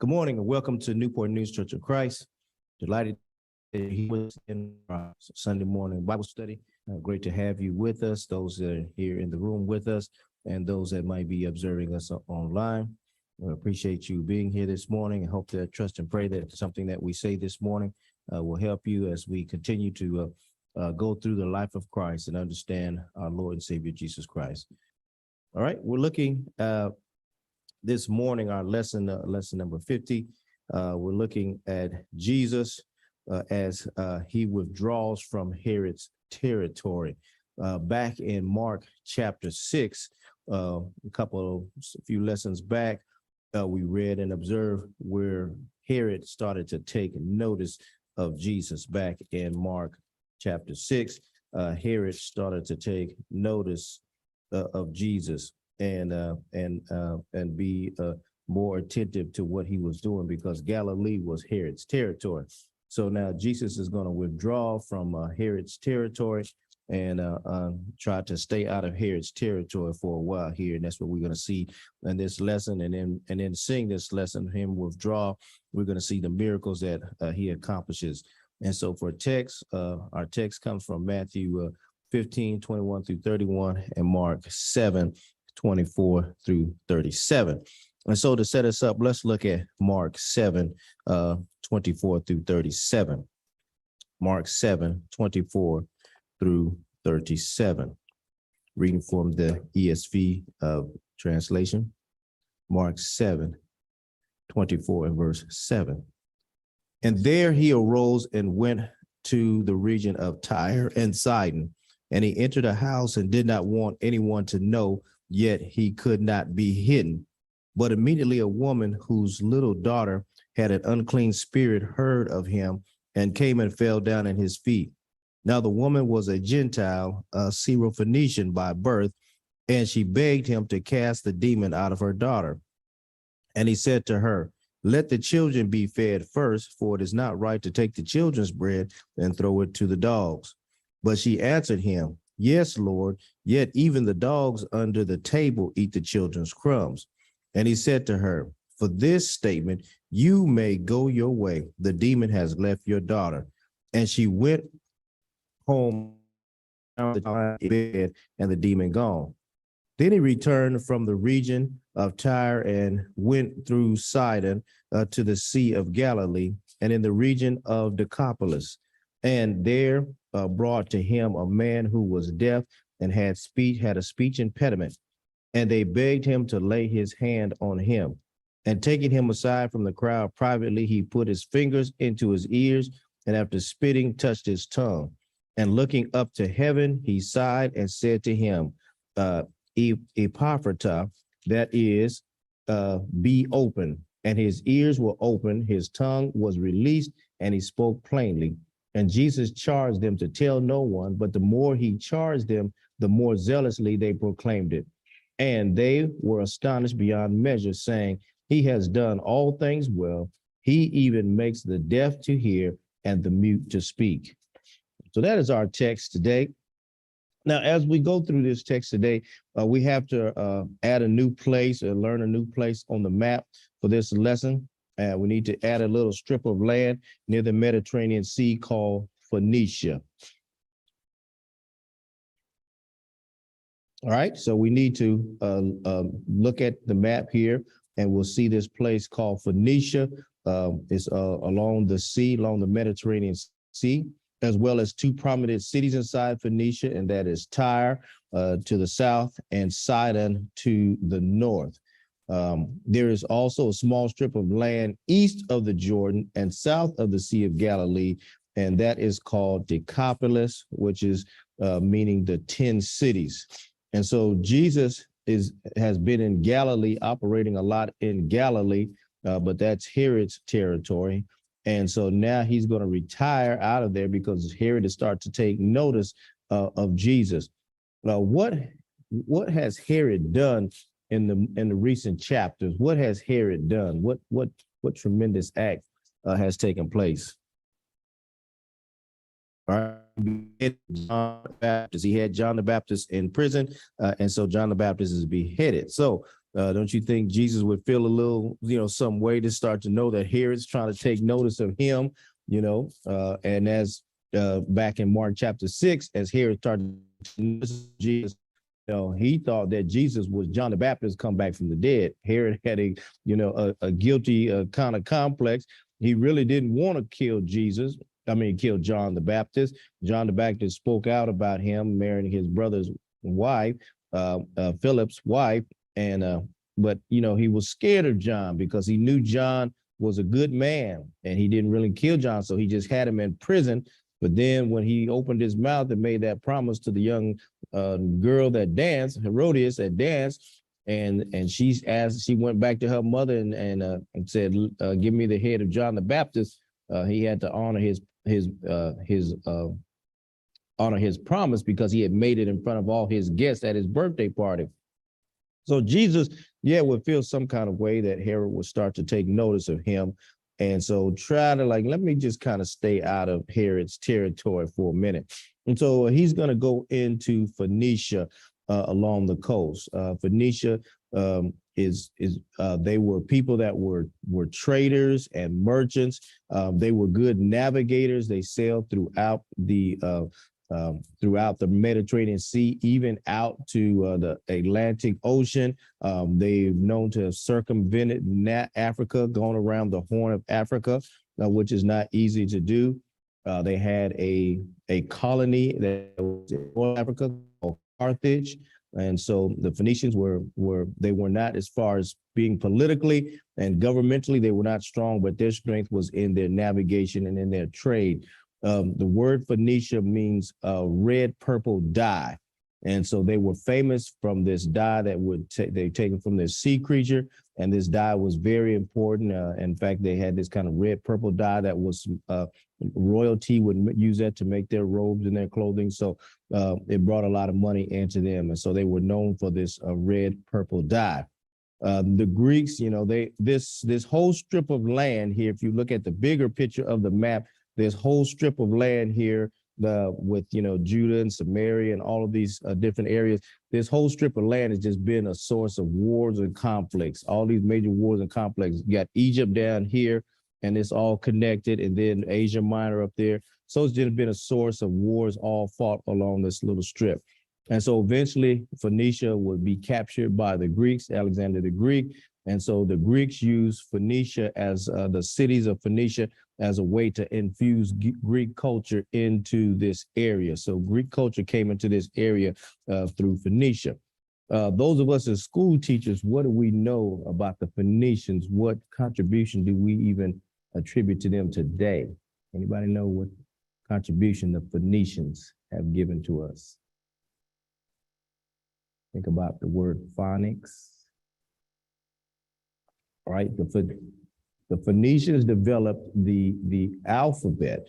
Good morning and welcome to Newport News Church of Christ. Delighted that he was in our Sunday morning Bible study. Great to have you with us, those that are here in the room with us, and those that might be observing us online. We appreciate you being here this morning and hope that trust and pray that something that we say this morning will help you as we continue to go through the life of Christ and understand our Lord and Savior Jesus Christ. All right, we're looking this morning, our lesson number 50, we're looking at Jesus as he withdraws from Herod's territory. Back in Mark chapter 6, a few lessons back, we read and observed where Herod started to take notice of Jesus. Back in Mark chapter 6, Herod started to take notice of Jesus and be more attentive to what he was doing, because Galilee was Herod's territory. So now Jesus is going to withdraw from Herod's territory and try to stay out of Herod's territory for a while here, and that's what we're going to see in this lesson. And then seeing this lesson, him withdraw, we're going to see the miracles that he accomplishes. And so for text, our text comes from Matthew 15:21 through 31 and Mark 7:24 through 37. And so to set us up, let's look at Mark 7:24 through 37. Mark 7:24 through 37. Reading from the ESV translation. Mark 7:24 and verse 7. And there he arose and went to the region of Tyre and Sidon, and he entered a house and did not want anyone to know, yet he could not be hidden. But immediately a woman whose little daughter had an unclean spirit heard of him and came and fell down at his feet. Now the woman was a Gentile, a Syrophoenician by birth, and she begged him to cast the demon out of her daughter. And he said to her, "Let the children be fed first, for it is not right to take the children's bread and throw it to the dogs." But she answered him, "Yes, Lord, yet even the dogs under the table eat the children's crumbs." And he said to her, "For this statement, you may go your way. The demon has left your daughter." And she went home and the demon gone. Then he returned from the region of Tyre and went through Sidon to the Sea of Galilee and in the region of Decapolis. And there brought to him a man who was deaf and had a speech impediment. And they begged him to lay his hand on him. And taking him aside from the crowd privately, he put his fingers into his ears, and after spitting, touched his tongue. And looking up to heaven, he sighed and said to him, Epaphratah, that is, be open. And his ears were open, his tongue was released, and he spoke plainly. And Jesus charged them to tell no one, but the more he charged them, the more zealously they proclaimed it. And they were astonished beyond measure, saying, "He has done all things well. He even makes the deaf to hear and the mute to speak." So that is our text today. Now, as we go through this text today, we have to add a new place or learn a new place on the map for this lesson. We need to add a little strip of land near the Mediterranean Sea called Phoenicia. All right, so we need to look at the map here, and we'll see this place called Phoenicia. It's along the sea, along the Mediterranean Sea, as well as two prominent cities inside Phoenicia, and that is Tyre to the south and Sidon to the north. There is also a small strip of land east of the Jordan and south of the Sea of Galilee, and that is called Decapolis, which is meaning the 10 cities. And so Jesus has been in Galilee, operating a lot in Galilee, but that's Herod's territory. And so now he's going to retire out of there because Herod has started to take notice of Jesus. What has Herod done in the recent chapters? What has Herod done? What tremendous act has taken place? All right. John the Baptist. He had John the Baptist in prison, and so John the Baptist is beheaded. So Don't you think Jesus would feel a little, some way to start to know that Herod's trying to take notice of him, and as back in Mark chapter 6, as Herod started to notice Jesus, he thought that Jesus was John the Baptist come back from the dead. Herod had a guilty kind of complex. He really didn't want to kill Jesus. I mean, kill John the Baptist. John the Baptist spoke out about him marrying his brother's wife, Philip's wife, and but he was scared of John because he knew John was a good man, and he didn't really kill John, so he just had him in prison. But then when he opened his mouth and made that promise to the young girl that danced, Herodias, that danced, and she went back to her mother and said, "Give me the head of John the Baptist." He had to honor his promise because he had made it in front of all his guests at his birthday party. So Jesus, would feel some kind of way that Herod would start to take notice of him. And so try to let me just kind of stay out of Herod's territory for a minute. And so he's going to go into Phoenicia along the coast. Phoenicia they were people that were traders and merchants. They were good navigators. They sailed throughout the Mediterranean Sea, even out to the Atlantic Ocean. They've known to have circumvented Africa, gone around the Horn of Africa, which is not easy to do. They had a colony that was in North Africa called Carthage. And so the Phoenicians were not, as far as being politically and governmentally, they were not strong, but their strength was in their navigation and in their trade. The word Phoenicia means red purple dye. And so they were famous from this dye that they taken from this sea creature. And this dye was very important. In fact, they had this kind of red purple dye that was royalty would use that to make their robes and their clothing. So it brought a lot of money into them. And so they were known for this red purple dye. The Greeks, this whole strip of land here, if you look at the bigger picture of the map, this whole strip of land here with, Judah and Samaria and all of these different areas, this whole strip of land has just been a source of wars and conflicts. All these major wars and conflicts. You got Egypt down here, and it's all connected, and then Asia Minor up there. So it's just been a source of wars all fought along this little strip. And so eventually Phoenicia would be captured by the Greeks, Alexander the Greek. And so the Greeks used Phoenicia as the cities of Phoenicia as a way to infuse Greek culture into this area. So Greek culture came into this area through Phoenicia. Those of us as school teachers, what do we know about the Phoenicians? What contribution do we even attribute to them today? Anybody know what contribution the Phoenicians have given to us? Think about the word phonics. All right, the Phoenicians developed the alphabet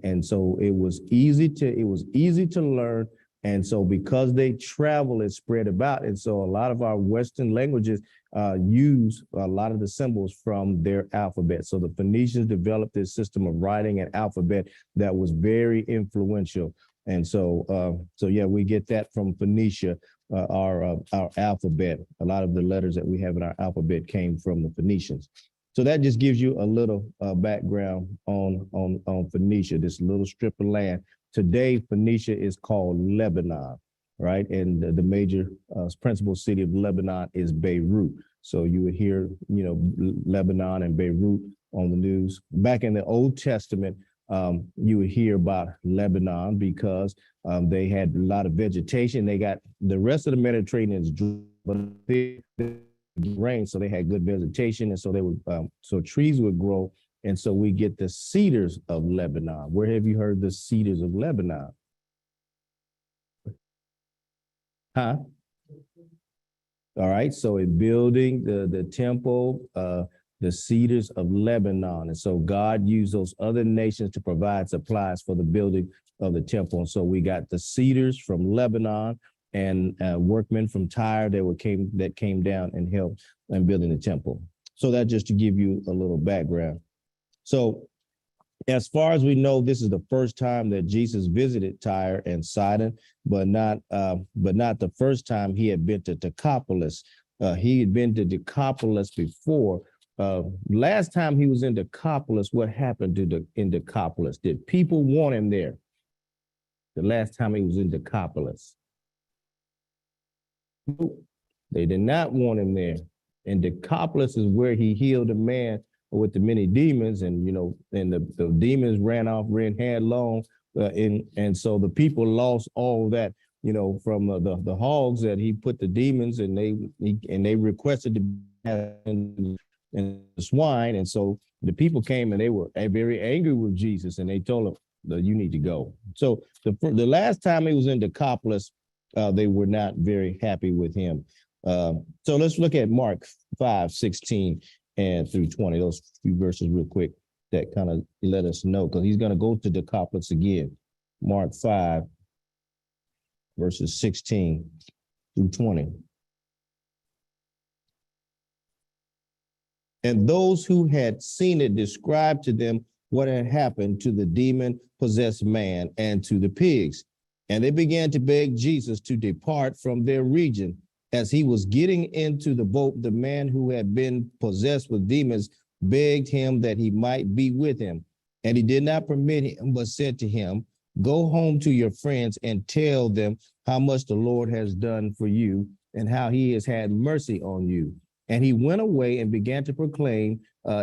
and so it was easy to learn. And so because they travel and spread about, and so a lot of our Western languages use a lot of the symbols from their alphabet. So the Phoenicians developed this system of writing an alphabet that was very influential. And so, we get that from Phoenicia. Our alphabet, a lot of the letters that we have in our alphabet came from the Phoenicians. So that just gives you a little background on Phoenicia, this little strip of land. Today, Phoenicia is called Lebanon, right? And the major principal city of Lebanon is Beirut. So you would hear, Lebanon and Beirut on the news. Back in the Old Testament, you would hear about Lebanon because they had a lot of vegetation. They got the rest of the Mediterranean is dry, but they rain, so they had good vegetation, and so they would so trees would grow, and so we get the cedars of Lebanon. Where have you heard the cedars of Lebanon? Huh? All right, so in building the temple, the cedars of Lebanon. And so God used those other nations to provide supplies for the building of the temple. And so we got the cedars from Lebanon and workmen from Tyre that came down and helped in building the temple. So that just to give you a little background. So as far as we know, this is the first time that Jesus visited Tyre and Sidon, but not the first time he had been to Decapolis. He had been to Decapolis before. Last time he was in Decapolis, what happened in Decapolis? Did people want him there? The last time he was in Decapolis. They did not want him there. And Decapolis is where he healed a man with the many demons, and the demons ran headlong, and so the people lost all that, from the hogs that he put the demons, and they requested to have in the swine, and so the people came and they were very angry with Jesus, and they told him that you need to go. So the last time he was in Decapolis, they were not very happy with him. So let's look at Mark 5:16 and through 20, those few verses real quick that kind of let us know, because he's going to go to Decapolis again. Mark 5, verses 16 through 20. And those who had seen it described to them what had happened to the demon-possessed man and to the pigs. And they began to beg Jesus to depart from their region. As he was getting into the boat, the man who had been possessed with demons begged him that he might be with him. And he did not permit him, but said to him, go home to your friends and tell them how much the Lord has done for you and how he has had mercy on you. And he went away and began to proclaim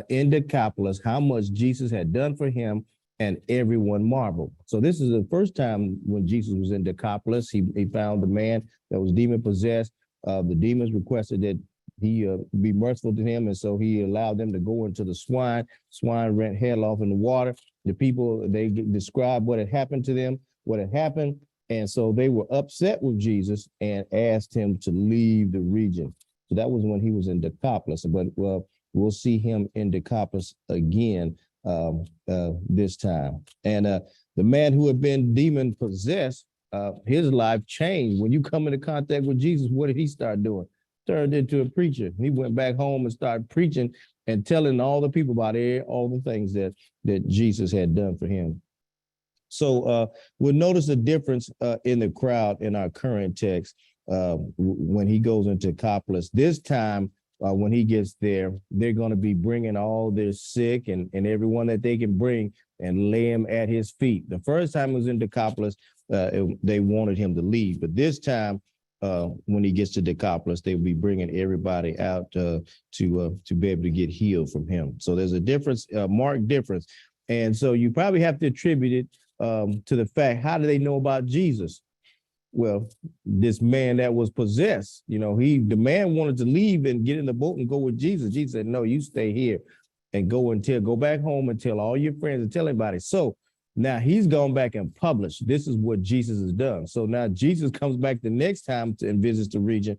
in Decapolis how much Jesus had done for him, and everyone marveled. So this is the first time when Jesus was in Decapolis. He found the man that was demon possessed. The demons requested that he be merciful to him, and so he allowed them to go into the swine. Swine ran headlong in the water. The people, they described what had happened to them, what had happened, and so they were upset with Jesus and asked him to leave the region. So that was when he was in Decapolis, but we'll see him in Decapolis again this time. And the man who had been demon possessed, his life changed. When you come into contact with Jesus, what did he start doing? Turned into a preacher. He went back home and started preaching and telling all the people about all the things that Jesus had done for him. So we'll notice the difference in the crowd in our current text when he goes into Decapolis. This time, when he gets there, they're going to be bringing all their sick and everyone that they can bring and lay him at his feet. The first time he was in Decapolis, they wanted him to leave. But this time, when he gets to Decapolis, they'll be bringing everybody out to be able to get healed from him. So there's a difference, marked difference. And so you probably have to attribute it to the fact, how do they know about Jesus? Well, this man that was possessed, the man wanted to leave and get in the boat and go with Jesus. Jesus said, no, you stay here and go back home and tell all your friends and tell everybody. So now he's gone back and published. This is what Jesus has done. So now Jesus comes back the next time and visits the region.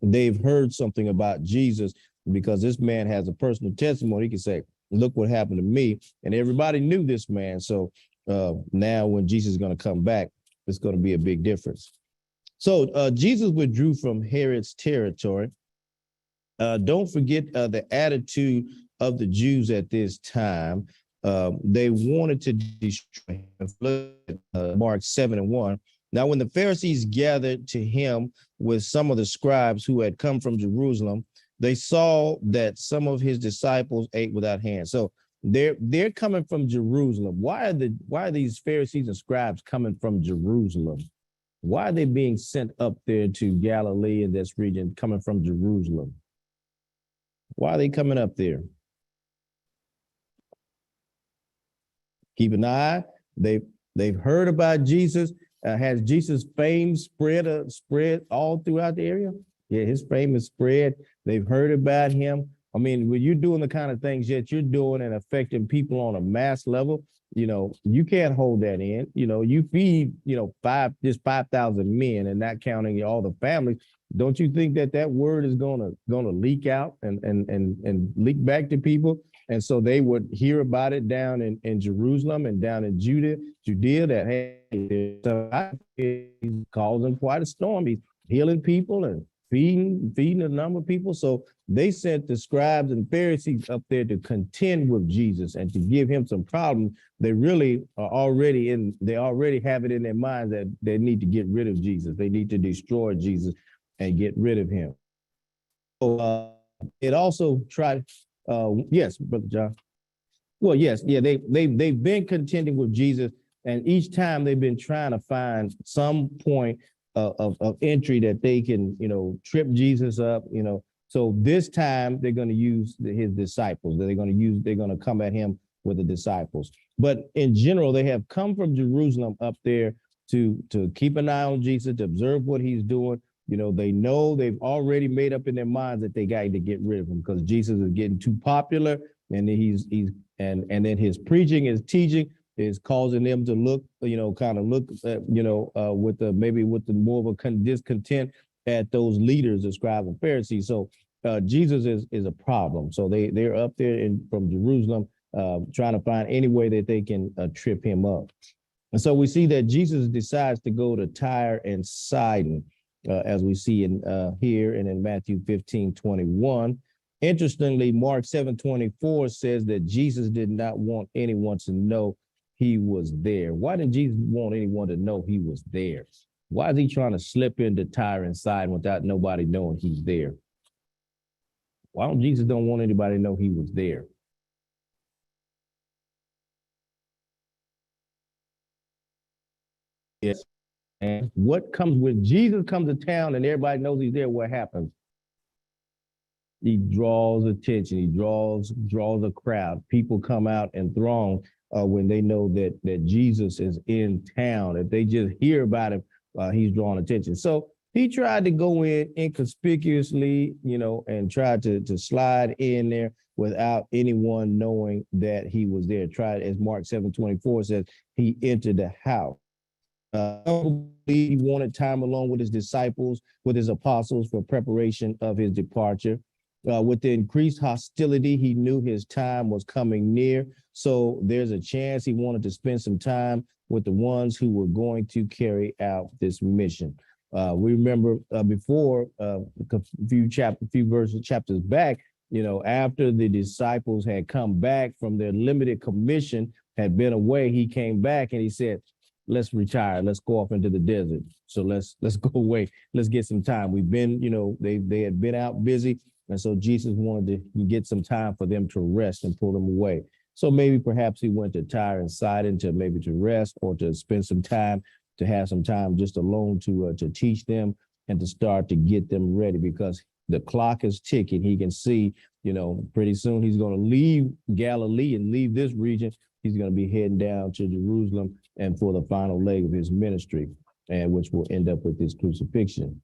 They've heard something about Jesus because this man has a personal testimony. He can say, look what happened to me. And everybody knew this man. So now when Jesus is going to come back, it's going to be a big difference. So Jesus withdrew from Herod's territory. Don't forget the attitude of the Jews at this time. They wanted to destroy him. Mark 7:1. Now, when the Pharisees gathered to him with some of the scribes who had come from Jerusalem, they saw that some of his disciples ate without hands. So they're coming from Jerusalem. Why are these Pharisees and scribes coming from Jerusalem? Why are they being sent up there to Galilee in this region, coming from Jerusalem? Why are they coming up there? Keep an eye. They've heard about Jesus. Has Jesus' fame spread all throughout the area? Yeah, his fame is spread. They've heard about him. I mean, when you're doing the kind of things that you're doing and affecting people on a mass level, you can't hold that in. You feed, 5,000 men and not counting all the families. Don't you think that word is gonna leak out and leak back to people? And so they would hear about it down in Jerusalem and down in Judea that, hey, he's causing quite a storm. He's healing people and feeding a number of people. So they sent the scribes and Pharisees up there to contend with Jesus and to give him some problems. They really are already have it in their minds that they need to get rid of Jesus. They need to destroy Jesus and get rid of him. So it also tried, yes, Brother John. Well, yes, yeah, they've been contending with Jesus, and each time they've been trying to find some point of entry that they can, trip Jesus up, So this time they're going to use his disciples. They're going to come at him with the disciples. But in general, they have come from Jerusalem up there to keep an eye on Jesus, to observe what he's doing. They know they've already made up in their minds that they got to get rid of him because Jesus is getting too popular, and and then his preaching, his teaching is causing them to look, kind of look at, with maybe with the more of a discontent at those leaders, the scribes and Pharisees. So Jesus is a problem. So they're up there from Jerusalem, trying to find any way that they can trip him up. And so we see that Jesus decides to go to Tyre and Sidon, as we see in here and in Matthew 15:21. Interestingly, Mark 7:24 says that Jesus did not want anyone to know he was there. Why didn't Jesus want anyone to know he was there? Why is he trying to slip into Tyre and Sidon without nobody knowing he's there? Why don't Jesus don't want anybody to know he was there? Yes. And what comes when Jesus comes to town and everybody knows he's there, what happens? He draws attention. He draws a crowd. People come out and throng when they know that Jesus is in town. If they just hear about him, he's drawing attention. So he tried to go in inconspicuously, and tried to slide in there without anyone knowing that he was there. Tried, as Mark 7:24 says, he entered the house. He wanted time alone with his disciples, with his apostles for preparation of his departure. With the increased hostility, he knew his time was coming near. So there's a chance he wanted to spend some time with the ones who were going to carry out this mission. We remember before a few chapters back, after the disciples had come back from their limited commission, had been away, he came back and he said, let's retire. Let's go off into the desert. So let's go away. Let's get some time. We've been, they had been out busy. And so Jesus wanted to get some time for them to rest and pull them away. So maybe perhaps he went to Tyre and Sidon to rest or to spend some time, to have some time just alone to teach them and to start to get them ready, because the clock is ticking. He can see, pretty soon he's going to leave Galilee and leave this region. He's going to be heading down to Jerusalem and for the final leg of his ministry, and which will end up with his crucifixion.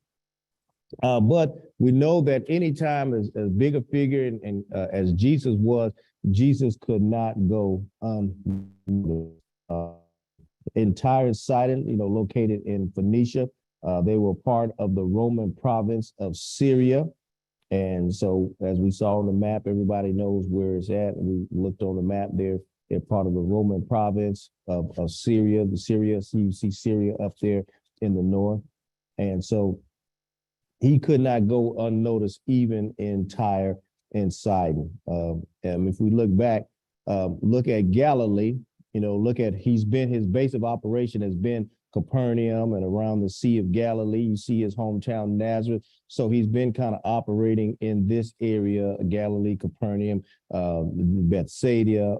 But we know that anytime as big a figure and as Jesus was, Jesus could not go entire Sidon, located in Phoenicia. They were part of the Roman province of Syria. And so as we saw on the map, everybody knows where it's at. We looked on the map there. They're part of the Roman province of Syria. So you see Syria up there in the north. And so he could not go unnoticed even in Tyre and Sidon. And if we look back, look at Galilee, his base of operation has been Capernaum and around the Sea of Galilee. You see his hometown, Nazareth. So he's been kind of operating in this area, Galilee, Capernaum, Bethsaida,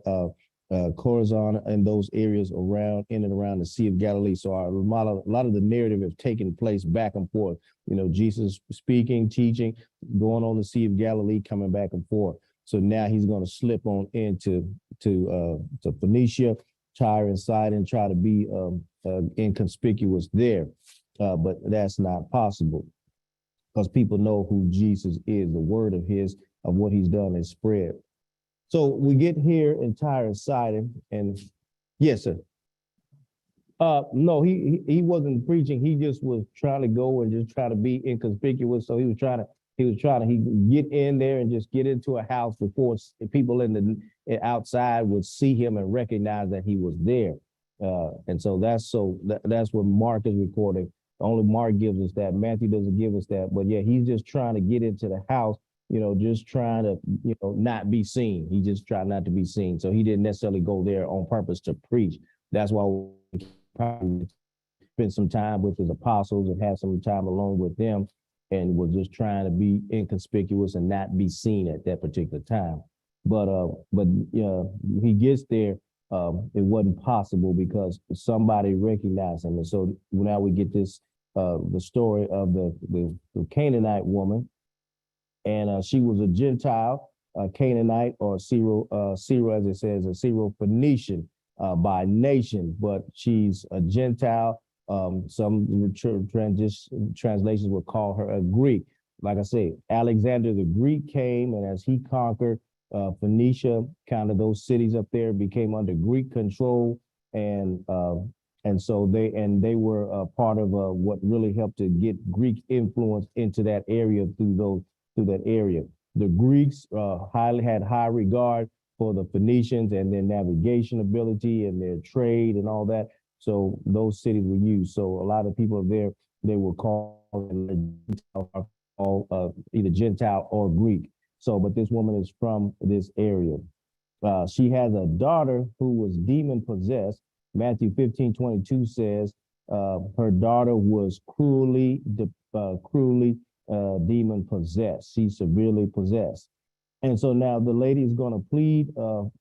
Chorazin, and those areas in and around the Sea of Galilee. So a lot of the narrative has taken place back and forth. Jesus speaking, teaching, going on the Sea of Galilee, coming back and forth. So now he's going to slip on into to Phoenicia, Tyre and Sidon, try to be inconspicuous there. But that's not possible because people know who Jesus is. The word of what he's done is spread. So we get here in Tyre and Sidon, and yes, sir. No, he wasn't preaching. He just was trying to go and just try to be inconspicuous. So he was trying to get in there and just get into a house before people in the outside would see him and recognize that he was there. And so that's what Mark is recording. Only Mark gives us that. Matthew doesn't give us that. But yeah, he's just trying to get into the house, just trying to, not be seen. He just tried not to be seen. So he didn't necessarily go there on purpose to preach. That's why we probably spend some time with his apostles and have some time alone with them and was just trying to be inconspicuous and not be seen at that particular time. But he gets there. It wasn't possible because somebody recognized him, and so now we get this the story of the Canaanite woman, and she was a Gentile, Canaanite, or Syro, as it says, a Syro-Phoenician by nation, but she's a Gentile. Some translations would call her a Greek. Like I say, Alexander the Greek came, and as he conquered Phoenicia, kind of those cities up there became under Greek control, and so they were part of what really helped to get Greek influence into that area through that area. The Greeks had high regard for the Phoenicians and their navigation ability and their trade and all that. So those cities were used. So a lot of people there, they were called either Gentile or Greek. So, but this woman is from this area. She has a daughter who was demon possessed. Matthew 15:22 says her daughter was cruelly demon possessed. She's severely possessed. And so now the lady is going to plead for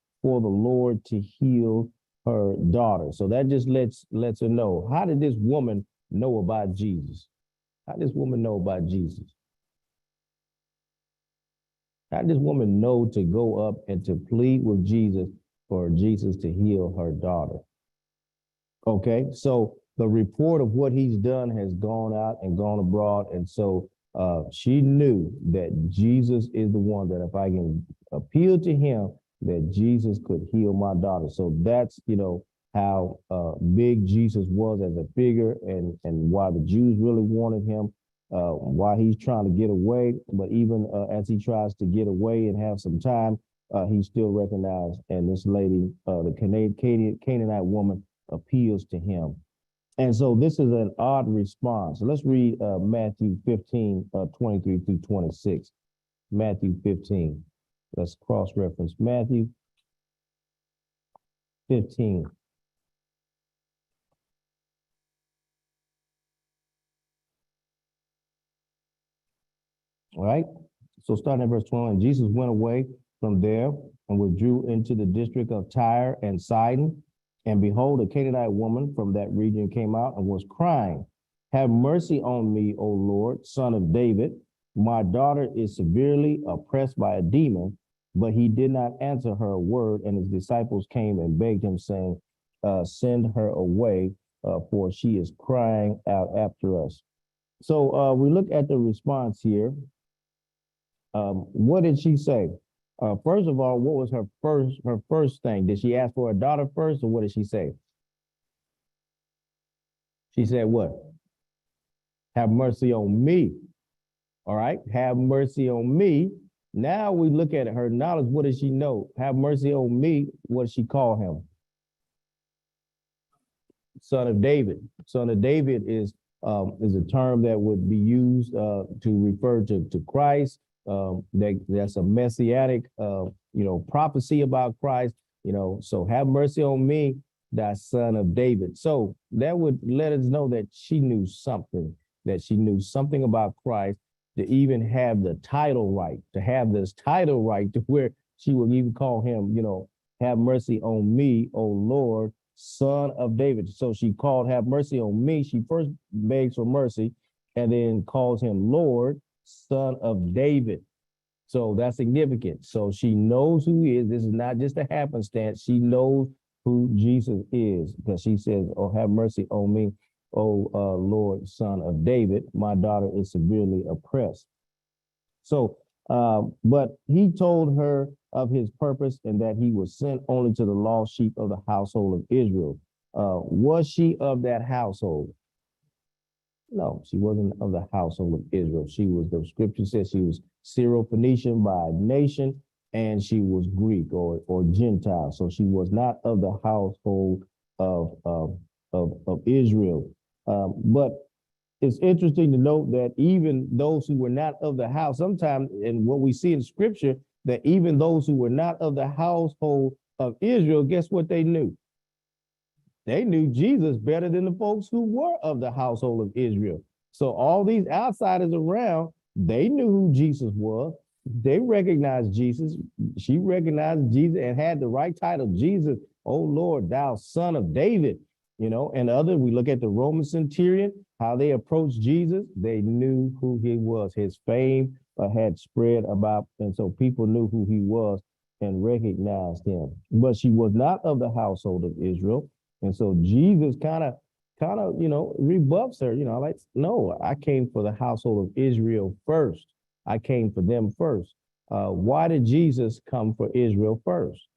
the Lord to heal her daughter. So that just lets her know. How did this woman know about Jesus? How did this woman know about Jesus? How did this woman know to go up and to plead with Jesus for Jesus to heal her daughter? Okay, so the report of what he's done has gone out and gone abroad. And so she knew that Jesus is the one, that if I can appeal to him, that Jesus could heal my daughter. So that's, how big Jesus was as a figure, and why the Jews really wanted him, why he's trying to get away. But even as he tries to get away and have some time, he's still recognized. And this lady, the Canaanite woman, appeals to him. And so this is an odd response. So let's read Matthew 15, 23 through 26. Matthew 15. Let's cross-reference Matthew 15. All right. So starting at verse 20, and Jesus went away from there and withdrew into the district of Tyre and Sidon. And behold, a Canaanite woman from that region came out and was crying, "Have mercy on me, O Lord, son of David. My daughter is severely oppressed by a demon." But he did not answer her a word, and his disciples came and begged him, saying, "Send her away, for she is crying out after us." So we look at the response here. What did she say? First of all, what was her first thing? Did she ask for her daughter first, or what did she say? She said what? Have mercy on me. All right, have mercy on me. Now we look at her knowledge. What does she know? Have mercy on me. What does she call him? Son of David. Son of David is a term that would be used to refer to Christ. That's a messianic, prophecy about Christ. So have mercy on me, thy son of David. So that would let us know that she knew something about Christ, to even have the title right, to where she would even call him, have mercy on me, O Lord, son of David. So she called, have mercy on me. She first begs for mercy and then calls him Lord, son of David. So that's significant. So she knows who he is. This is not just a happenstance. She knows who Jesus is, because she says, "Oh, have mercy on me, O Lord, son of David. My daughter is severely oppressed." So, but he told her of his purpose, and that he was sent only to the lost sheep of the household of Israel. Was she of that household? No, she wasn't of the household of Israel. The scripture says she was Syro-Phoenician by nation, and she was Greek or Gentile. So she was not of the household of Israel. But it's interesting to note that even those who were not of the house, sometimes, and what we see in scripture, that even those who were not of the household of Israel, guess what they knew? They knew Jesus better than the folks who were of the household of Israel. So all these outsiders around, they knew who Jesus was. They recognized Jesus. She recognized Jesus and had the right title, Jesus, oh Lord, thou son of David. And other, we look at the Roman centurion, how they approached Jesus. They knew who he was. His fame had spread about, and so people knew who he was and recognized him. But she was not of the household of Israel. And so Jesus kind of, rebuffs her, like, no, I came for the household of Israel first. I came for them first. Why did Jesus come for Israel first?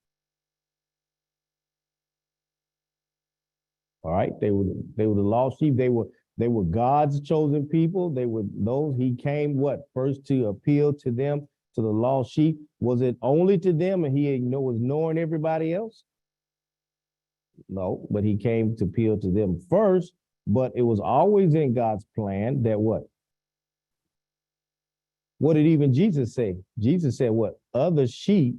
All right, they were the lost sheep. They were God's chosen people. They were those he came what first to appeal to them, to the lost sheep. Was it only to them, and he was ignoring everybody else? No, but he came to appeal to them first. But it was always in God's plan that what? What did even Jesus say? Jesus said, what? Other sheep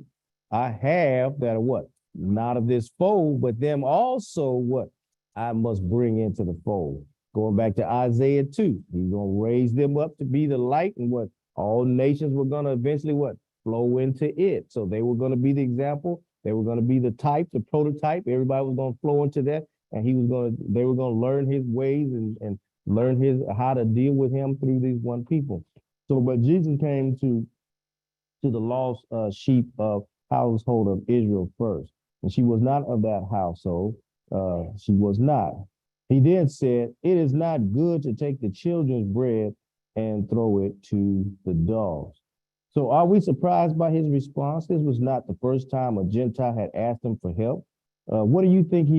I have that are what? Not of this fold, but them also what? I must bring into the fold. Going back to Isaiah 2, he's going to raise them up to be the light, and what? All nations were going to eventually what? Flow into it. So they were going to be the example. They were going to be the type, the prototype. Everybody was going to flow into that. And they were going to learn his ways and learn how to deal with him through these one people. So, but Jesus came to the lost sheep of household of Israel first. And she was not of that household. She was not. He then said, it is not good to take the children's bread and throw it to the dogs. So are we surprised by his response? This was not the first time a Gentile had asked him for help. What do you think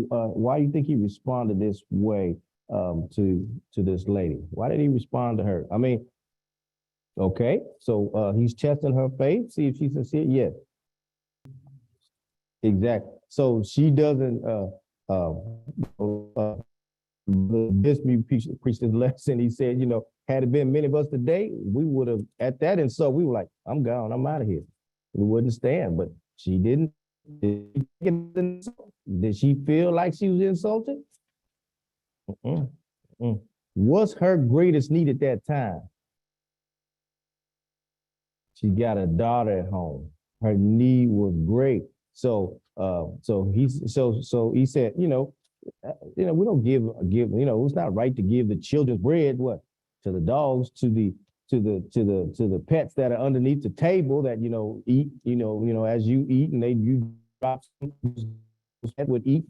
why do you think he responded this way to this lady? Why did he respond to her? I mean, okay, so he's testing her faith, see if she's sincere. Yes, exactly. So she doesn't this me preached this lesson. He said, had it been many of us today, we would have at that, and so we were like, I'm gone, I'm out of here. We wouldn't stand, but she didn't. Did she feel like she was insulted? What's her greatest need at that time? She got a daughter at home. Her need was great. So he said, we don't give, it's not right to give the children's bread, what, to the dogs, to the pets that are underneath the table that, eat, as you eat, and you drop would eat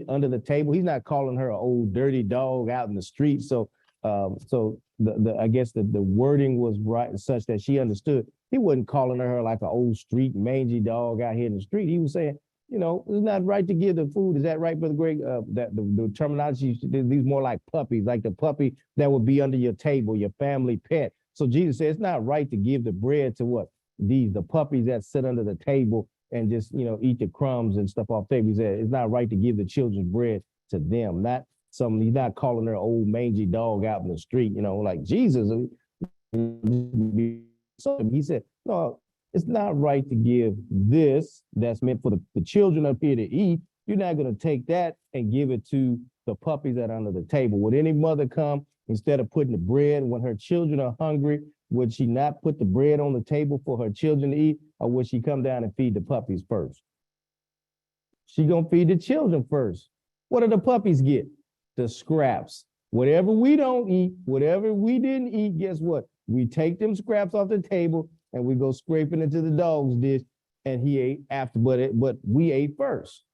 under the table. He's not calling her an old dirty dog out in the street. So I guess the wording was right such that she understood. He wasn't calling her like an old street mangy dog out here in the street. He was saying, it's not right to give the food. Is that right, Brother Greg? That the terminology, these more like puppies, like the puppy that would be under your table, your family pet. So Jesus said it's not right to give the bread to what? The puppies that sit under the table and just, eat the crumbs and stuff off the table. He said it's not right to give the children's bread to them. He's not calling her old mangy dog out in the street, like Jesus. So he said, no, it's not right to give this that's meant for the children up here to eat. You're not going to take that and give it to the puppies that are under the table. Would any mother come instead of putting the bread when her children are hungry? Would she not put the bread on the table for her children to eat, or would she come down and feed the puppies first? She gonna feed the children first. What do the puppies get? The scraps. Whatever we don't eat, whatever we didn't eat, guess what? We take them scraps off the table and we go scraping into the dog's dish, and he ate after, but we ate first.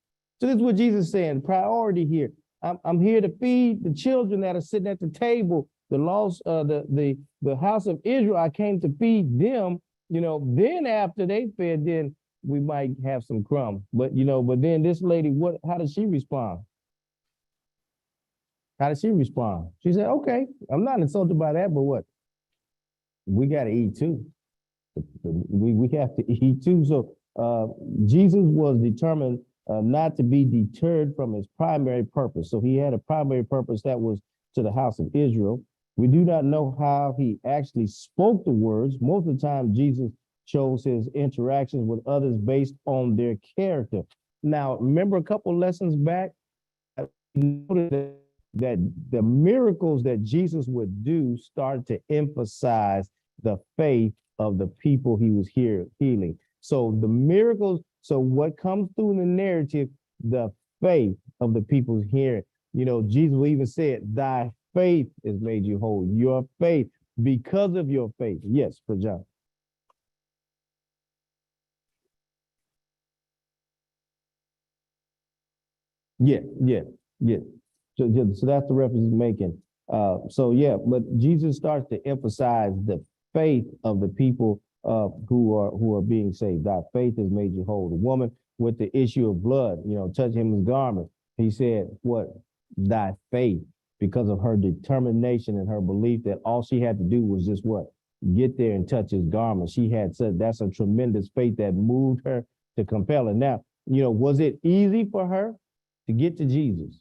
So this is what Jesus is saying, priority here. I'm here to feed the children that are sitting at the table, the lost, the house of Israel. I came to feed them, then after they fed, then we might have some crumbs. But then this lady, how does she respond? How did she respond? She said, okay, I'm not insulted by that, but what? We got to eat too. We have to eat too. So Jesus was determined not to be deterred from his primary purpose. So he had a primary purpose that was to the house of Israel. We do not know how he actually spoke the words. Most of the time, Jesus chose his interactions with others based on their character. Now, remember a couple lessons back, that the miracles that Jesus would do started to emphasize the faith of the people he was here healing. So the miracles, so what comes through in the narrative, the faith of the people here, Jesus even said, thy faith has made you whole. Your faith, because of your faith. Yes, for John. Yeah. So that's the reference he's making. But Jesus starts to emphasize the faith of the people who are being saved. Thy faith has made you whole. The woman with the issue of blood, touching him his garment. He said, what? Thy faith, because of her determination and her belief that all she had to do was just what? Get there and touch his garment. She had said that's a tremendous faith that moved her to compel her. Now, was it easy for her to get to Jesus?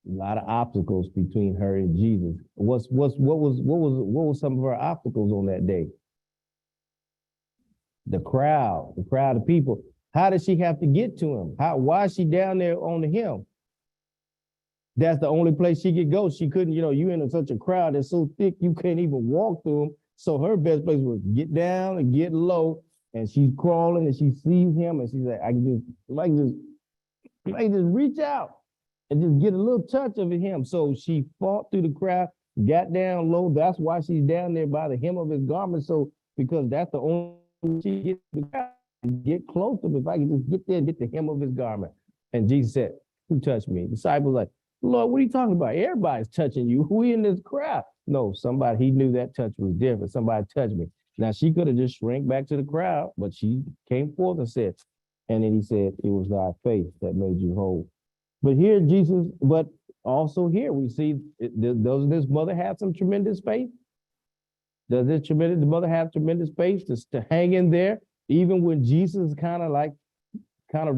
A lot of obstacles between her and Jesus. What was some of her obstacles on that day? The crowd of people. How did she have to get to him? Why is she down there on the hill? That's the only place she could go. She couldn't, you in such a crowd that's so thick you can't even walk through them. So her best place was get down and get low. And she's crawling and she sees him and she's like, I can just reach out and just get a little touch of him. So she fought through the crowd, got down low. That's why she's down there by the hem of his garment. So because that's the only way she gets the crowd, get close to him. If I can just get there and get the hem of his garment. And Jesus said, who touched me? The disciples like, Lord, what are you talking about? Everybody's touching you. Who in this crowd? No, somebody, he knew that touch was different. Somebody touched me. Now she could have just shrank back to the crowd, but she came forth and said, and then he said, it was thy faith that made you whole. But here Jesus, but also here we see, does this mother have some tremendous faith? Does the mother have tremendous faith to hang in there, even when Jesus kind of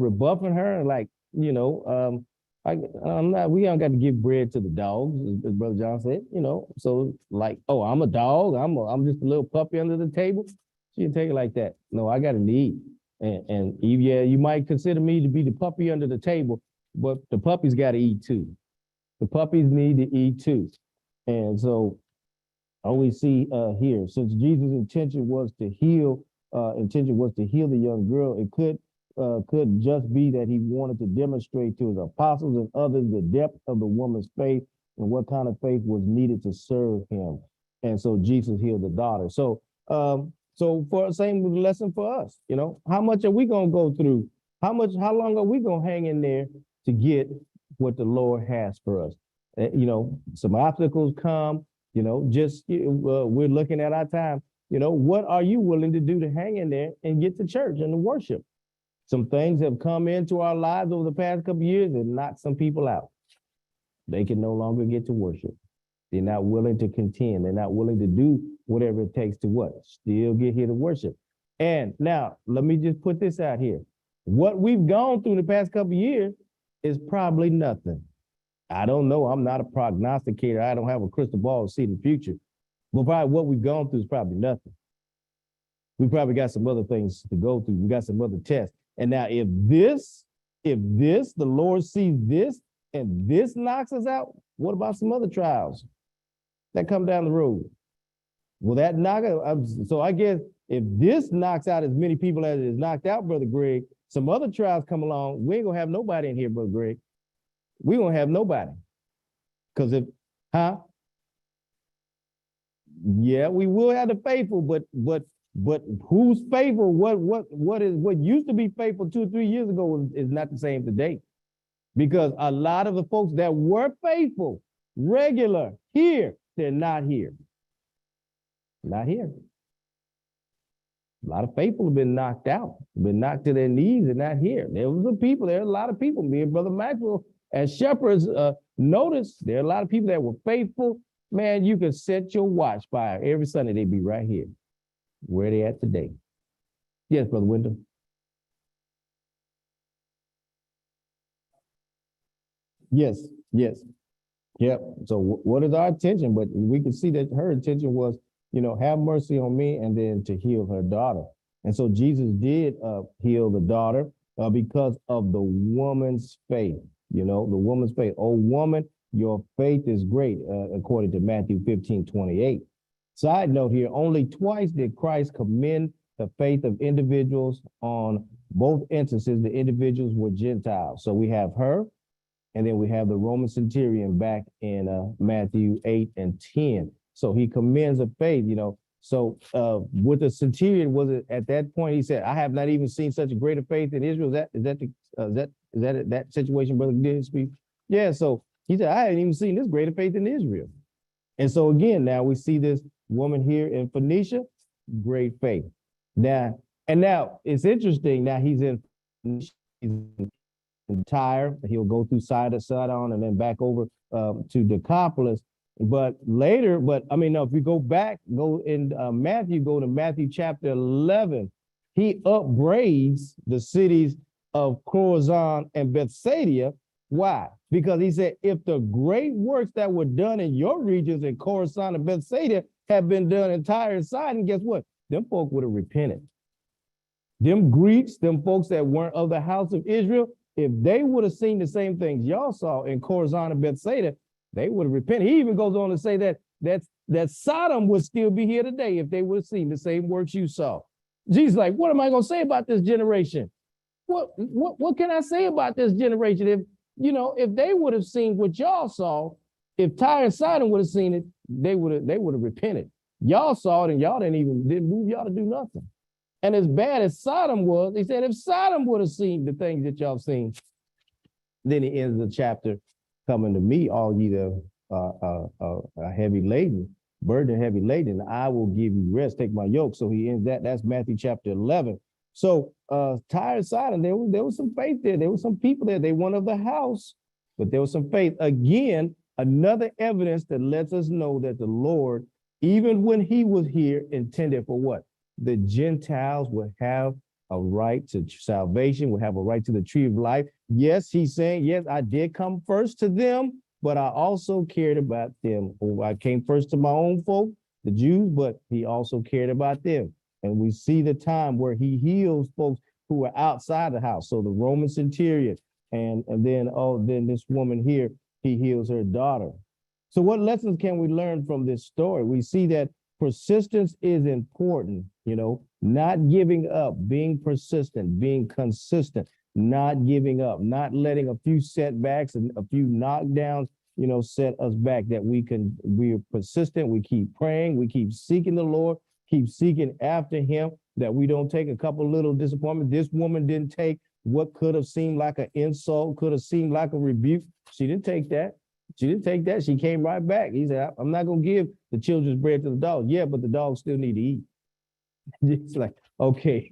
rebuffing her, like, we don't got to give bread to the dogs, as Brother John said, so like, oh, I'm a dog, I'm just a little puppy under the table. She didn't take it like that. No, I got to eat. And yeah, you might consider me to be the puppy under the table, but the puppies got to eat too. The puppies need to eat too. And so we see here, since Jesus' intention was to heal the young girl, it could just be that he wanted to demonstrate to his apostles and others the depth of the woman's faith and what kind of faith was needed to serve him. And so Jesus healed the daughter. So for the same lesson for us, how much are we going to go through? How long are we going to hang in there to get what the Lord has for us? Some obstacles come, we're looking at our time. What are you willing to do to hang in there and get to church and to worship? Some things have come into our lives over the past couple of years and knocked some people out. They can no longer get to worship. They're not willing to contend. They're not willing to do whatever it takes to what? Still get here to worship. And now, let me just put this out here. What we've gone through the past couple of years is probably nothing. I don't know. I'm not a prognosticator. I don't have a crystal ball to see the future. But probably what we've gone through is probably nothing. We probably got some other things to go through. We got some other tests. And now if the Lord sees this and this knocks us out, what about some other trials that come down the road? Will that knock out? So I guess if this knocks out as many people as it is knocked out, Brother Greg, some other trials come along, we ain't gonna have nobody in here, Brother Greg. We gonna have nobody. Because yeah, we will have the faithful, but who's faithful? What used to be faithful 2 or 3 years ago is not the same today. Because a lot of the folks that were faithful, regular, here, they're not here. Not here. A lot of faithful have been knocked out, been knocked to their knees and not here. There are a lot of people, me and Brother Maxwell, as shepherds, noticed there are a lot of people that were faithful. Man, you could set your watch by every Sunday, they'd be right here. Where they at today? Yes, Brother Wyndham. Yes. Yep. So what is our intention? But we can see that her intention was, have mercy on me and then to heal her daughter. And so Jesus did heal the daughter because of the woman's faith. the woman's faith. Oh, woman, your faith is great, according to Matthew 15:28. Side note here, only twice did Christ commend the faith of individuals. On both instances, the individuals were Gentiles. So we have her, and then we have the Roman centurion back in Matthew 8 and 10. So he commends a faith, So with the centurion, was it at that point he said, "I have not even seen such a greater faith in Israel"? Is that situation, Brother did speak? Yeah. So he said, "I haven't even seen this greater faith in Israel." And so again, now we see this woman here in Phoenicia, great faith. Now it's interesting. Now he's in Tyre. He'll go through Sidon and then back over to Decapolis. But later, if we go to Matthew chapter 11, he upbraids the cities of Chorazin and Bethsaida. Why? Because he said, if the great works that were done in your regions in Chorazin and Bethsaida had been done in Tyre and Sidon, guess what? Them folk would have repented. Them Greeks, them folks that weren't of the house of Israel, if they would have seen the same things y'all saw in Chorazin and Bethsaida, they would have repented. He even goes on to say that Sodom would still be here today if they would have seen the same works you saw. Jesus, like, what am I going to say about this generation? What can I say about this generation? If they would have seen what y'all saw, if Tyre and Sidon would have seen it, they would have repented. Y'all saw it and y'all didn't move y'all to do nothing. And as bad as Sodom was, he said, if Sodom would have seen the things that y'all seen, then he ends the chapter, "Coming to me, all ye that heavy laden, burden and heavy laden, I will give you rest. Take my yoke." So he ends that. That's Matthew chapter 11. So Tyre and Sidon, there was some faith there. There was some people there. They weren't of the house, but there was some faith. Again, another evidence that lets us know that the Lord, even when he was here, intended for what? The Gentiles would have a right to salvation, would have a right to the tree of life. Yes, he's saying, yes, I did come first to them, but I also cared about them. I came first to my own folk, the Jews, but he also cared about them. And we see the time where he heals folks who are outside the house. So the Roman centurion, and then this woman here, he heals her daughter. So what lessons can we learn from this story? We see that persistence is important, not giving up, being persistent, being consistent, not giving up, not letting a few setbacks and a few knockdowns, set us back, that we're persistent, we keep praying, we keep seeking the Lord, keep seeking after him, that we don't take a couple little disappointments. This woman didn't take what could have seemed like an insult, could have seemed like a rebuke. She didn't take that. She came right back. He said, "I'm not going to give the children's bread to the dogs." Yeah, but the dogs still need to eat. It's like, okay,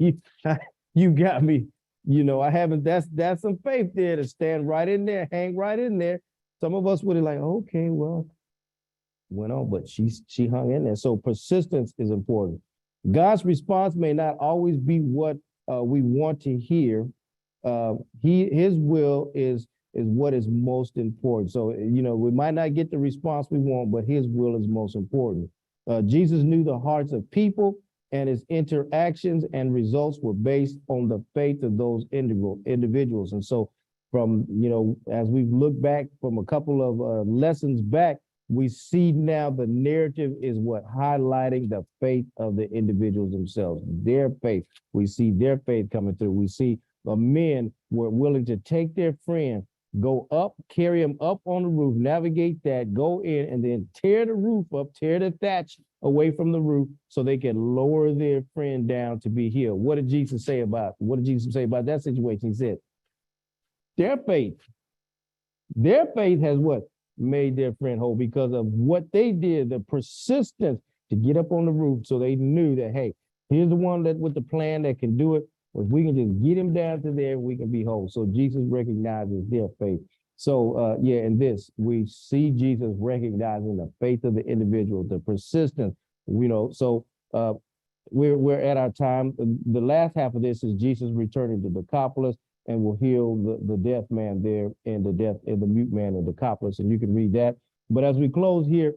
you got me. I haven't, that's some faith there to stand right in there, hang right in there. Some of us would have like, okay, well, went on, but she hung in there. So persistence is important. God's response may not always be what we want to hear. His will is what is most important. So, we might not get the response we want, but his will is most important. Jesus knew the hearts of people, and his interactions and results were based on the faith of those individuals. And so from, as we've looked back from a couple of lessons back, we see now the narrative is what highlighting the faith of the individuals themselves, their faith. We see their faith coming through. We see the men were willing to take their friend, go up, carry him up on the roof, navigate that, go in, and then tear the roof up, tear the thatch away from the roof so they can lower their friend down to be healed. What did Jesus say about that situation? He said, their faith has what? Made their friend whole, because of what they did, the persistence to get up on the roof. So they knew that, hey, here's the one that with the plan that can do it. If we can just get him down to there, we can be whole. So Jesus recognizes their faith. So in this, we see Jesus recognizing the faith of the individual, the persistence, so we're at our time. The last half of this is Jesus returning to Decapolis and will heal the deaf man there and the mute man in Decapolis. And you can read that. But as we close here,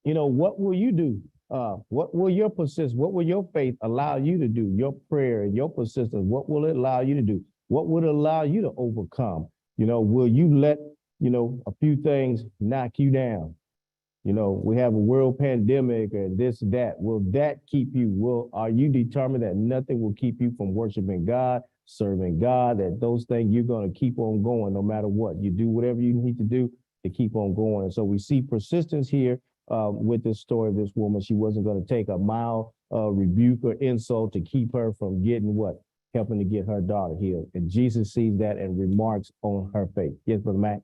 what will you do? What will your persistence, what will your faith allow you to do? Your prayer and your persistence, what will it allow you to do? What would allow you to overcome? Will you let, a few things knock you down? We have a world pandemic and this, that. Will that keep you? Are you determined that nothing will keep you from worshiping God, serving God, that those things you're going to keep on going no matter what? You do whatever you need to do to keep on going. And so we see persistence here with this story of this woman. She wasn't going to take a mild rebuke or insult to keep her from getting what? Helping to get her daughter healed. And Jesus sees that and remarks on her faith. Yes, Brother Max?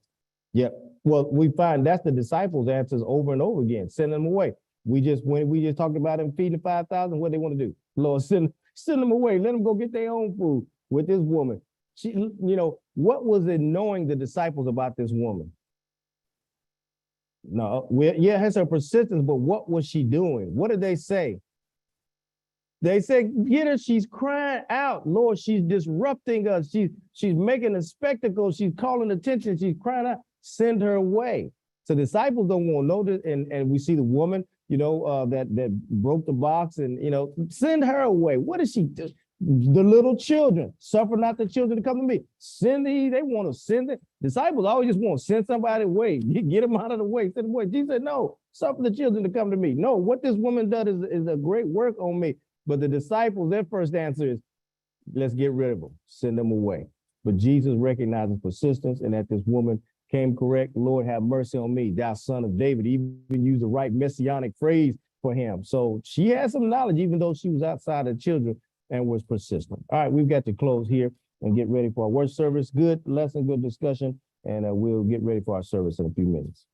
Yep. Well, we find that's the disciples' answers over and over again. Send them away. When we just talked about them feeding 5,000, what they want to do? Lord, send them away. Let them go get their own food. With this woman, she, what was it knowing the disciples about this woman? No, yeah, has her persistence, but what was she doing? What did they say? They said, get her, she's crying out. Lord, she's disrupting us. She's making a spectacle. She's calling attention. She's crying out. Send her away. So disciples don't want to know this. And we see the woman, that broke the box and, send her away. What is she do? The little children, suffer not the children to come to me. They want to send it. Disciples always just want to send somebody away. Get them out of the way. Send them away. Jesus said, no, suffer the children to come to me. No, what this woman does is a great work on me. But the disciples, their first answer is, let's get rid of them, send them away. But Jesus recognizes persistence and that this woman came correct. Lord, have mercy on me, thou son of David. Even used the right messianic phrase for him. So she had some knowledge, even though she was outside of children and was persistent. All right, we've got to close here and get ready for our worship service. Good lesson, good discussion, and we'll get ready for our service in a few minutes.